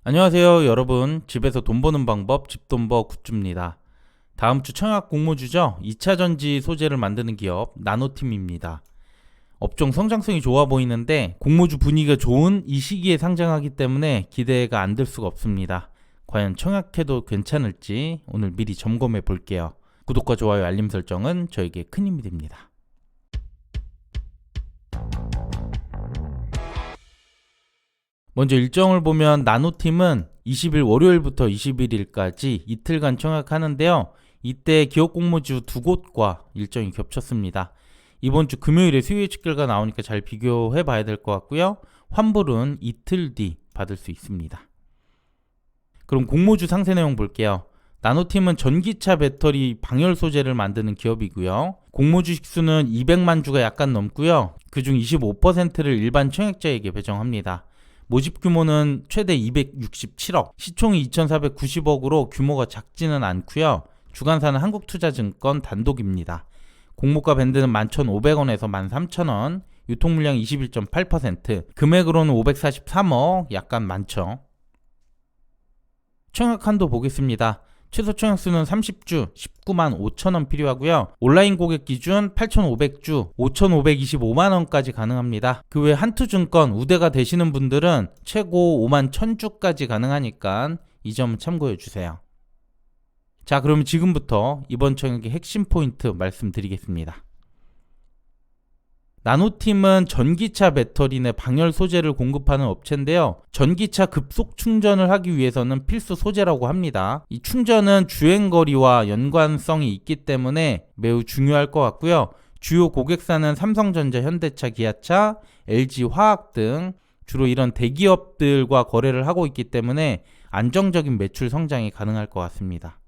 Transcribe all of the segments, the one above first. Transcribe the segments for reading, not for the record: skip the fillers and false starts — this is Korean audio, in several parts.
안녕하세요 여러분. 집에서 돈 버는 방법 집돈버 굿즈입니다. 다음주 청약 공모주죠. 2차전지 소재를 만드는 기업 나노팀입니다. 업종 성장성이 좋아 보이는데 공모주 분위기가 좋은 이 시기에 상장하기 때문에 기대가 안 될 수가 없습니다. 과연 청약해도 괜찮을지 오늘 미리 점검해 볼게요. 구독과 좋아요 알림 설정은 저에게 큰 힘이 됩니다. 먼저 일정을 보면 나노팀은 20일 월요일부터 21일까지 이틀간 청약하는데요. 이때 기업 공모주 두 곳과 일정이 겹쳤습니다. 이번 주 금요일에 수요예측 결과 나오니까 잘 비교해 봐야 될 것 같고요. 환불은 이틀 뒤 받을 수 있습니다. 그럼 공모주 상세 내용 볼게요. 나노팀은 전기차 배터리 방열 소재를 만드는 기업이고요. 공모주 식수는 200만 주가 약간 넘고요. 그중 25%를 일반 청약자에게 배정합니다. 모집 규모는 최대 267억, 시총이 2,490억으로 규모가 작지는 않고요. 주관사는 한국투자증권 단독입니다. 공모가 밴드는 11,500원에서 13,000원, 유통물량 21.8%, 금액으로는 543억, 약간 많죠. 청약 한도 보겠습니다. 최소 청약수는 30주 19만 5천원 필요하고요. 온라인 고객 기준 8,500주 5,525만원까지 가능합니다. 그 외 한투증권 우대가 되시는 분들은 최고 5만 1,000주까지 가능하니까 이 점은 참고해 주세요. 자, 그럼 지금부터 이번 청약의 핵심 포인트 말씀드리겠습니다. 나노팀은 전기차 배터리 내 방열 소재를 공급하는 업체인데요. 전기차 급속 충전을 하기 위해서는 필수 소재라고 합니다. 이 충전은 주행거리와 연관성이 있기 때문에 매우 중요할 것 같고요. 주요 고객사는 삼성전자, 현대차, 기아차, LG화학 등 주로 이런 대기업들과 거래를 하고 있기 때문에 안정적인 매출 성장이 가능할 것 같습니다.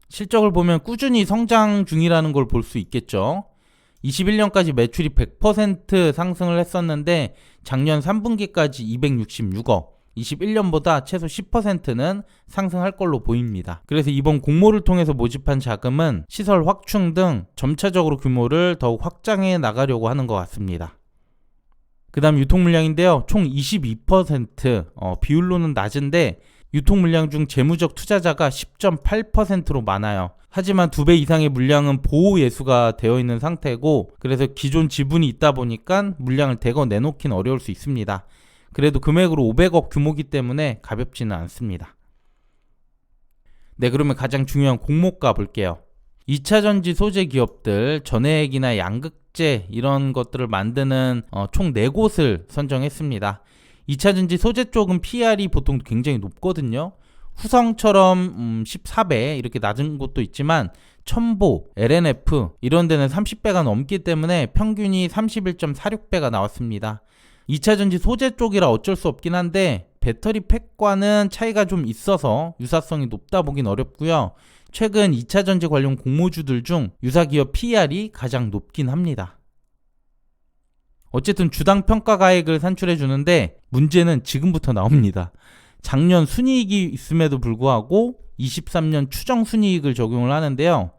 실적을 보면 꾸준히 성장 중이라는 걸 볼 수 있겠죠. 21년까지 매출이 100% 상승을 했었는데 작년 3분기까지 266억, 21년보다 최소 10%는 상승할 걸로 보입니다. 그래서 이번 공모를 통해서 모집한 자금은 시설 확충 등 점차적으로 규모를 더욱 확장해 나가려고 하는 것 같습니다. 그 다음 유통물량인데요. 총 22%, 비율로는 낮은데 유통물량 중 재무적 투자자가 10.8%로 많아요. 하지만 2배 이상의 물량은 보호 예수가 되어 있는 상태고, 그래서 기존 지분이 있다 보니까 물량을 대거 내놓긴 어려울 수 있습니다. 그래도 금액으로 500억 규모이기 때문에 가볍지는 않습니다. 네, 그러면 가장 중요한 공모가 볼게요. 2차전지 소재 기업들, 전해액이나 양극재 이런 것들을 만드는 총 4곳을 선정했습니다. 2차전지 소재 쪽은 PR이 보통 굉장히 높거든요. 후성처럼 14배 이렇게 낮은 곳도 있지만 첨보, LNF 이런 데는 30배가 넘기 때문에 평균이 31.46배가 나왔습니다. 2차전지 소재 쪽이라 어쩔 수 없긴 한데 배터리 팩과는 차이가 좀 있어서 유사성이 높다 보긴 어렵고요. 최근 2차전지 관련 공모주들 중 유사기업 PR이 가장 높긴 합니다. 어쨌든 주당 평가 가액을 산출해 주는데 문제는 지금부터 나옵니다. 작년 순이익이 있음에도 불구하고 23년 추정 순이익을 적용을 하는데요.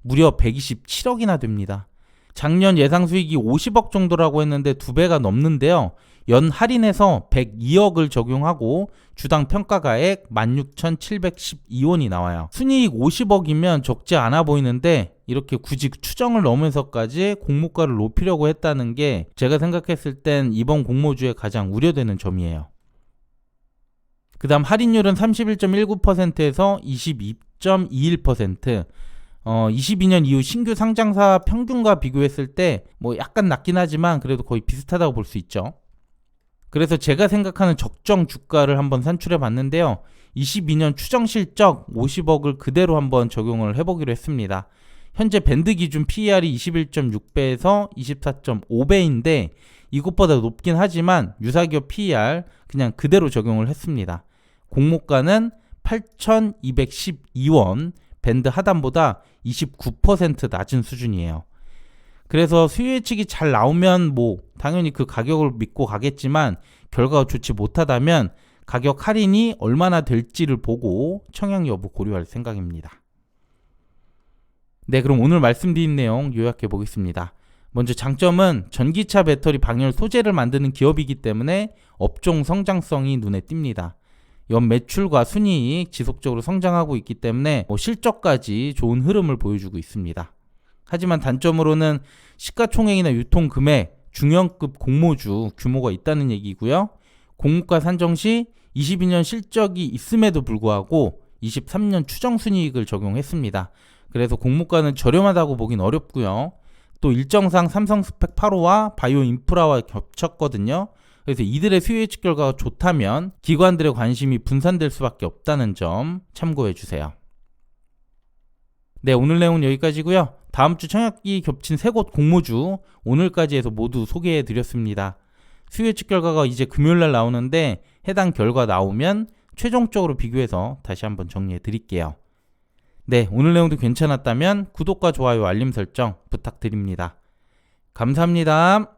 무려 127억이나 됩니다. 작년 예상 수익이 50억 정도라고 했는데 2배가 넘는데요. 연 할인해서 102억을 적용하고 주당 평가가액 16,712원이 나와요. 순이익 50억이면 적지 않아 보이는데 이렇게 굳이 추정을 넘어서까지 공모가를 높이려고 했다는 게 제가 생각했을 땐 이번 공모주에 가장 우려되는 점이에요. 그 다음 할인율은 31.19%에서 22.21%. 22년 이후 신규 상장사 평균과 비교했을 때 뭐 약간 낮긴 하지만 그래도 거의 비슷하다고 볼 수 있죠. 그래서 제가 생각하는 적정 주가를 한번 산출해 봤는데요. 22년 추정 실적 50억을 그대로 한번 적용을 해보기로 했습니다. 현재 밴드 기준 PER이 21.6배에서 24.5배인데 이것보다 높긴 하지만 유사기업 PER 그냥 그대로 적용을 했습니다. 공모가는 8,212원, 밴드 하단보다 29% 낮은 수준이에요. 그래서 수요 예측이 잘 나오면 당연히 그 가격을 믿고 가겠지만 결과가 좋지 못하다면 가격 할인이 얼마나 될지를 보고 청약 여부 고려할 생각입니다. 네, 그럼 오늘 말씀드린 내용 요약해 보겠습니다. 먼저 장점은 전기차 배터리 방열 소재를 만드는 기업이기 때문에 업종 성장성이 눈에 띕니다. 연 매출과 순이익 지속적으로 성장하고 있기 때문에 실적까지 좋은 흐름을 보여주고 있습니다. 하지만 단점으로는 시가총액이나 유통금액, 중형급 공모주 규모가 있다는 얘기고요. 공모가 산정 시 22년 실적이 있음에도 불구하고 23년 추정순이익을 적용했습니다. 그래서 공모가는 저렴하다고 보긴 어렵고요. 또 일정상 삼성스펙 8호와 바이오인프라와 겹쳤거든요. 그래서 이들의 수요 예측 결과가 좋다면 기관들의 관심이 분산될 수밖에 없다는 점 참고해 주세요. 네, 오늘 내용은 여기까지고요. 다음 주 청약기 겹친 세 곳 공모주 오늘까지 해서 모두 소개해 드렸습니다. 수요 예측 결과가 이제 금요일날 나오는데 해당 결과 나오면 최종적으로 비교해서 다시 한번 정리해 드릴게요. 네, 오늘 내용도 괜찮았다면 구독과 좋아요, 알림 설정 부탁드립니다. 감사합니다.